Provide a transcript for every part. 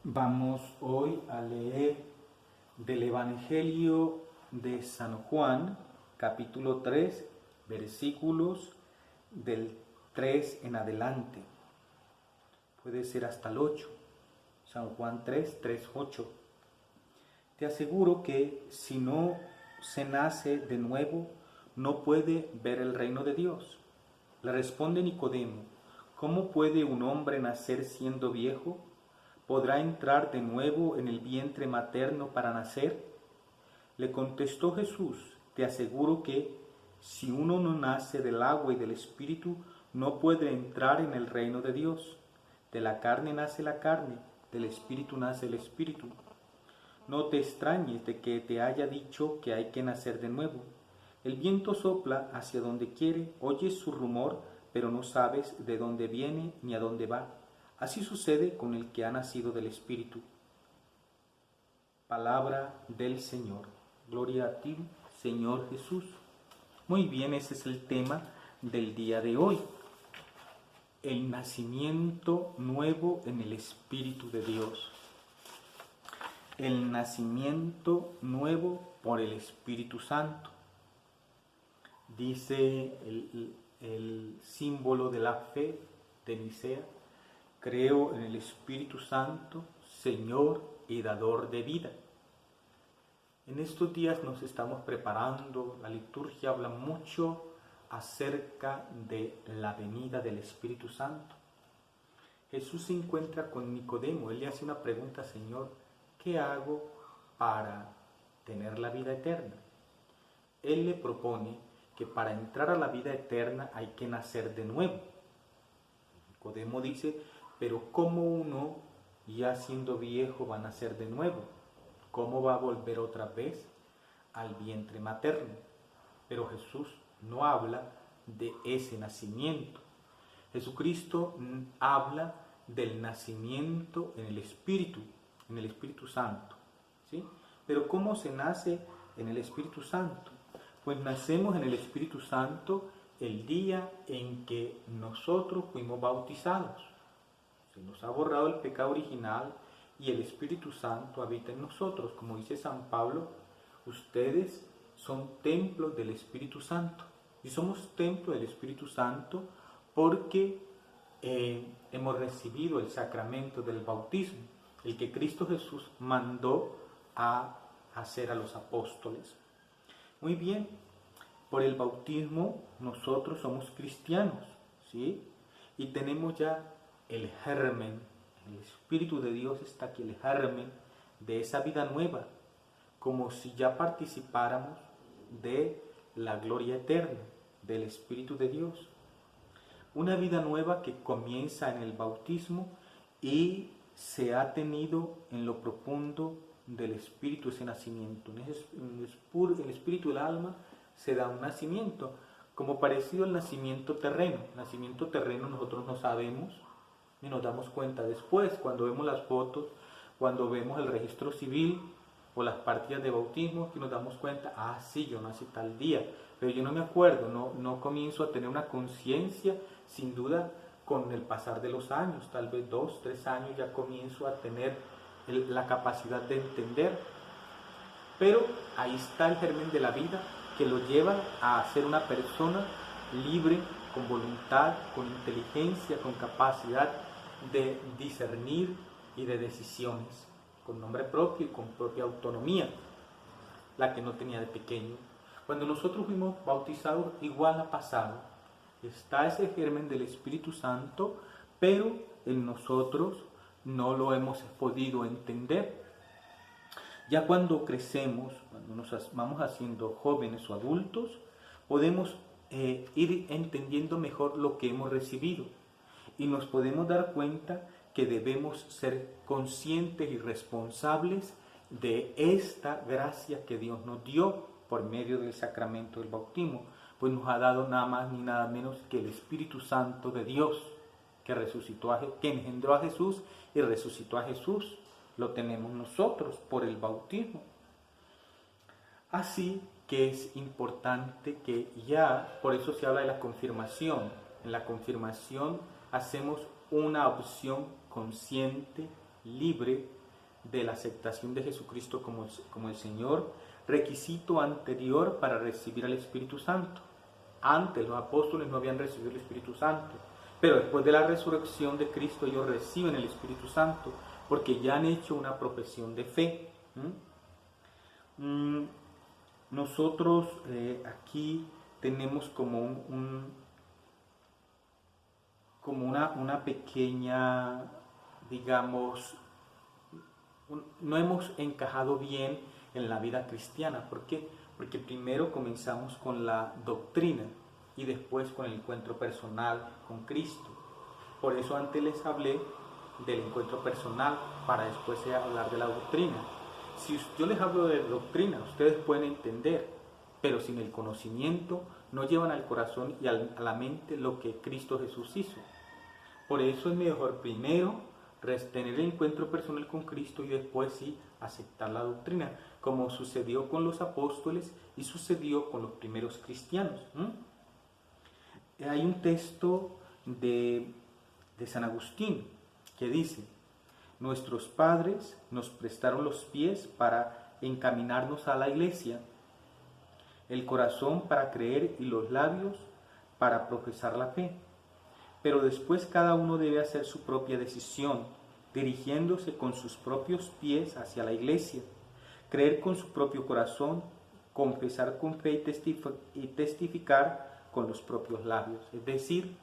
Vamos hoy a leer del Evangelio de San Juan, capítulo 3, versículos del 3 en adelante. Puede ser hasta el 8. San Juan 3, 3, 8. Te aseguro que si no se nace de nuevo, no puede ver el reino de Dios. Le responde Nicodemo: ¿cómo puede un hombre nacer siendo viejo? ¿Podrá entrar de nuevo en el vientre materno para nacer? Le contestó Jesús: te aseguro que si uno no nace del agua y del Espíritu, no puede entrar en el reino de Dios. De la carne nace la carne, del Espíritu nace el Espíritu. No te extrañes de que te haya dicho que hay que nacer de nuevo. El viento sopla hacia donde quiere, oyes su rumor, pero no sabes de dónde viene ni a dónde va. Así sucede con el que ha nacido del Espíritu. Palabra del Señor. Gloria a ti, Señor Jesús. Muy bien, ese es el tema del día de hoy. El nacimiento nuevo en el Espíritu de Dios. El nacimiento nuevo por el Espíritu Santo. Dice el símbolo de la fe de Nicea: creo en el Espíritu Santo, Señor y dador de vida. En estos días nos estamos preparando, la liturgia habla mucho acerca de la venida del Espíritu Santo. Jesús se encuentra con Nicodemo, él le hace una pregunta: Señor, ¿qué hago para tener la vida eterna? Él le propone que para entrar a la vida eterna hay que nacer de nuevo. Nicodemo dice: pero ¿cómo uno, ya siendo viejo, va a nacer de nuevo? ¿Cómo va a volver otra vez al vientre materno? Pero Jesús no habla de ese nacimiento. Jesucristo habla del nacimiento en el Espíritu Santo, ¿sí? Pero ¿cómo se nace en el Espíritu Santo? Pues nacemos en el Espíritu Santo el día en que nosotros fuimos bautizados. Se nos ha borrado el pecado original y el Espíritu Santo habita en nosotros. Como dice San Pablo, ustedes son templos del Espíritu Santo. Y somos templo del Espíritu Santo porque hemos recibido el sacramento del bautismo, el que Cristo Jesús mandó a hacer a los apóstoles. Muy bien, por el bautismo nosotros somos cristianos, ¿sí? Y tenemos ya el germen, el Espíritu de Dios está aquí, el germen de esa vida nueva, como si ya participáramos de la gloria eterna del Espíritu de Dios. Una vida nueva que comienza en el bautismo y se ha tenido en lo profundo del Espíritu ese nacimiento. En el Espíritu del alma se da un nacimiento, como parecido al nacimiento terreno. El nacimiento terreno nosotros no sabemos y nos damos cuenta después, cuando vemos las fotos, cuando vemos el registro civil o las partidas de bautismo, que nos damos cuenta: sí, yo nací tal día, pero yo no me acuerdo, no comienzo a tener una conciencia. Sin duda, con el pasar de los años, tal vez 2, 3 años, ya comienzo a tener la capacidad de entender. Pero ahí está el germen de la vida, que lo lleva a ser una persona libre, con voluntad, con inteligencia, con capacidad de discernir y de decisiones, con nombre propio y con propia autonomía, la que no tenía de pequeño. Cuando nosotros fuimos bautizados, igual ha pasado. Está ese germen del Espíritu Santo, pero en nosotros no lo hemos podido entender. Ya cuando crecemos, cuando nos vamos haciendo jóvenes o adultos, podemos ir entendiendo mejor lo que hemos recibido y nos podemos dar cuenta que debemos ser conscientes y responsables de esta gracia que Dios nos dio por medio del sacramento del bautismo, pues nos ha dado nada más ni nada menos que el Espíritu Santo de Dios, que engendró a Jesús y resucitó a Jesús. Lo tenemos nosotros por el bautismo. Así que es importante que ya, por eso se habla de la confirmación. En la confirmación hacemos una opción consciente libre de la aceptación de Jesucristo como el Señor, requisito anterior para recibir al Espíritu Santo. Antes los apóstoles no habían recibido el Espíritu Santo, pero después de la resurrección de Cristo ellos reciben el Espíritu Santo porque ya han hecho una profesión de fe. Nosotros aquí tenemos como una pequeña, digamos, no hemos encajado bien en la vida cristiana. ¿Por qué? Porque primero comenzamos con la doctrina y después con el encuentro personal con Cristo. Por eso antes les hablé del encuentro personal para después hablar de la doctrina. Si yo les hablo de doctrina, ustedes pueden entender, pero sin el conocimiento no llevan al corazón y a la mente lo que Cristo Jesús hizo. Por eso es mejor primero tener el encuentro personal con Cristo y después sí aceptar la doctrina, como sucedió con los apóstoles y sucedió con los primeros cristianos. Hay un texto de San Agustín que dice: nuestros padres nos prestaron los pies para encaminarnos a la iglesia, el corazón para creer y los labios para profesar la fe. Pero después cada uno debe hacer su propia decisión, dirigiéndose con sus propios pies hacia la iglesia, creer con su propio corazón, confesar con fe y testificar con los propios labios. Es decir,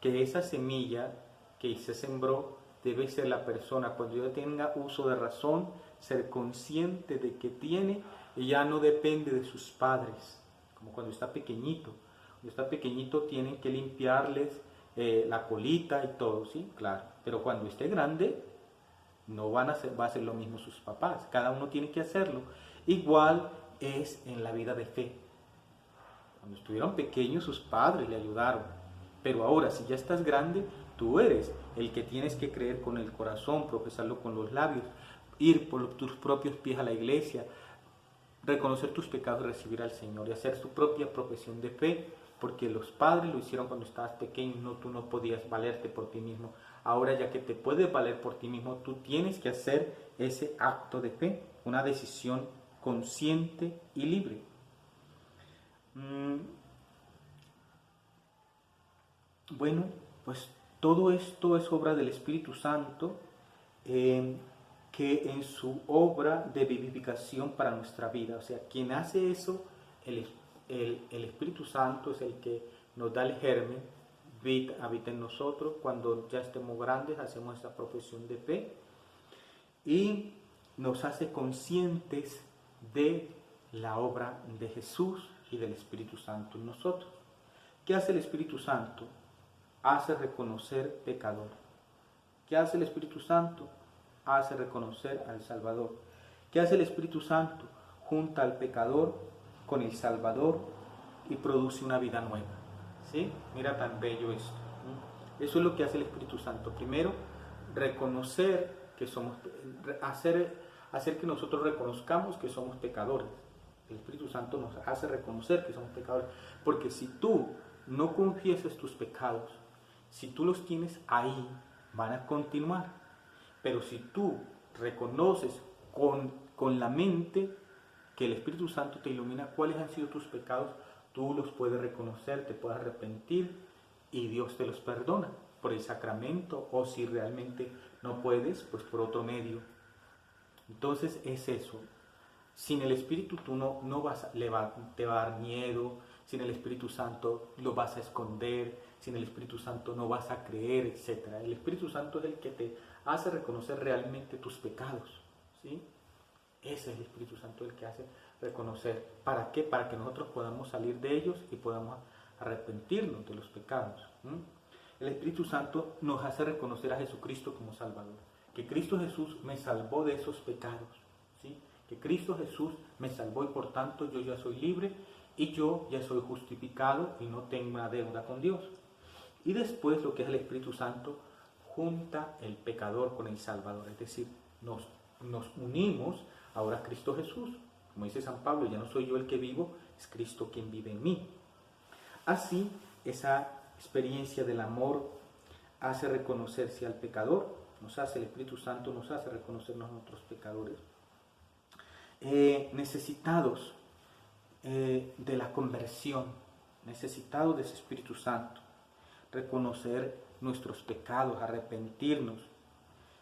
que esa semilla que se sembró debe ser la persona, cuando ya tenga uso de razón, ser consciente de que tiene y ya no depende de sus padres, como cuando está pequeñito. Cuando está pequeñito tienen que limpiarles la colita y todo, ¿sí? Claro. Pero cuando esté grande, no va a hacer lo mismo sus papás. Cada uno tiene que hacerlo. Igual es en la vida de fe. Cuando estuvieron pequeños, sus padres le ayudaron. Pero ahora, si ya estás grande, tú eres el que tienes que creer con el corazón, profesarlo con los labios, ir por tus propios pies a la iglesia, reconocer tus pecados y recibir al Señor y hacer tu propia profesión de fe, porque los padres lo hicieron cuando estabas pequeño, tú no podías valerte por ti mismo. Ahora, ya que te puedes valer por ti mismo, tú tienes que hacer ese acto de fe, una decisión consciente y libre. Bueno, pues todo esto es obra del Espíritu Santo, que en su obra de vivificación para nuestra vida, o sea, quien hace eso, el Espíritu Santo es el que nos da el germen, habita en nosotros. Cuando ya estemos grandes hacemos esta profesión de fe y nos hace conscientes de la obra de Jesús y del Espíritu Santo en nosotros. ¿Qué hace el Espíritu Santo? Hace reconocer pecador. ¿Qué hace el Espíritu Santo? Hace reconocer al Salvador. ¿Qué hace el Espíritu Santo? Junta al pecador con el Salvador y produce una vida nueva. ¿Sí? Mira tan bello esto. Eso es lo que hace el Espíritu Santo. Primero, reconocer que somos, hacer que nosotros reconozcamos que somos pecadores. El Espíritu Santo nos hace reconocer que somos pecadores. Porque si tú no confiesas tus pecados, si tú los tienes ahí, van a continuar. Pero si tú reconoces con la mente que el Espíritu Santo te ilumina cuáles han sido tus pecados, tú los puedes reconocer, te puedes arrepentir y Dios te los perdona por el sacramento, o si realmente no puedes, pues por otro medio. Entonces es eso. Sin el Espíritu tú te va a dar miedo, sin el Espíritu Santo lo vas a esconder, sin el Espíritu Santo no vas a creer, etc. El Espíritu Santo es el que te hace reconocer realmente tus pecados, ¿sí? Ese es el Espíritu Santo el que hace reconocer. ¿Para qué? Para que nosotros podamos salir de ellos y podamos arrepentirnos de los pecados. El Espíritu Santo nos hace reconocer a Jesucristo como Salvador. Que Cristo Jesús me salvó de esos pecados, ¿sí? Que Cristo Jesús me salvó y por tanto yo ya soy libre y yo ya soy justificado y no tengo una deuda con Dios. Y después lo que es el Espíritu Santo junta el pecador con el Salvador, es decir, nos unimos ahora a Cristo Jesús. Como dice San Pablo, ya no soy yo el que vivo, es Cristo quien vive en mí. Así, esa experiencia del amor hace reconocerse al pecador el Espíritu Santo nos hace reconocernos nuestros pecadores, necesitados de la conversión, necesitados de ese Espíritu Santo, reconocer nuestros pecados, arrepentirnos.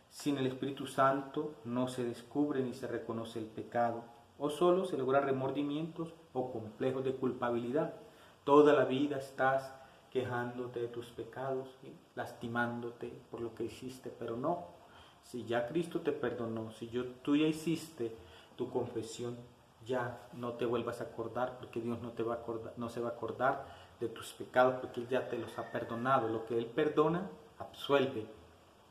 Sin el Espíritu Santo no se descubre ni se reconoce el pecado, o solo se logra remordimientos o complejos de culpabilidad. Toda la vida estás quejándote de tus pecados, ¿sí? Lastimándote por lo que hiciste, pero no. Si ya Cristo te perdonó, si tú ya hiciste tu confesión, ya no te vuelvas a acordar, porque Dios no se va a acordar de tus pecados, porque Él ya te los ha perdonado. Lo que Él perdona, absuelve,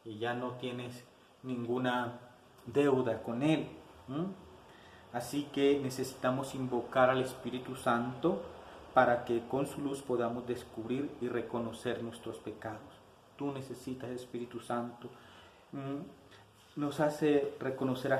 y ya no tienes ninguna deuda con Él. Así que necesitamos invocar al Espíritu Santo para que con su luz podamos descubrir y reconocer nuestros pecados. Tú necesitas el Espíritu Santo. Nos hace reconocer a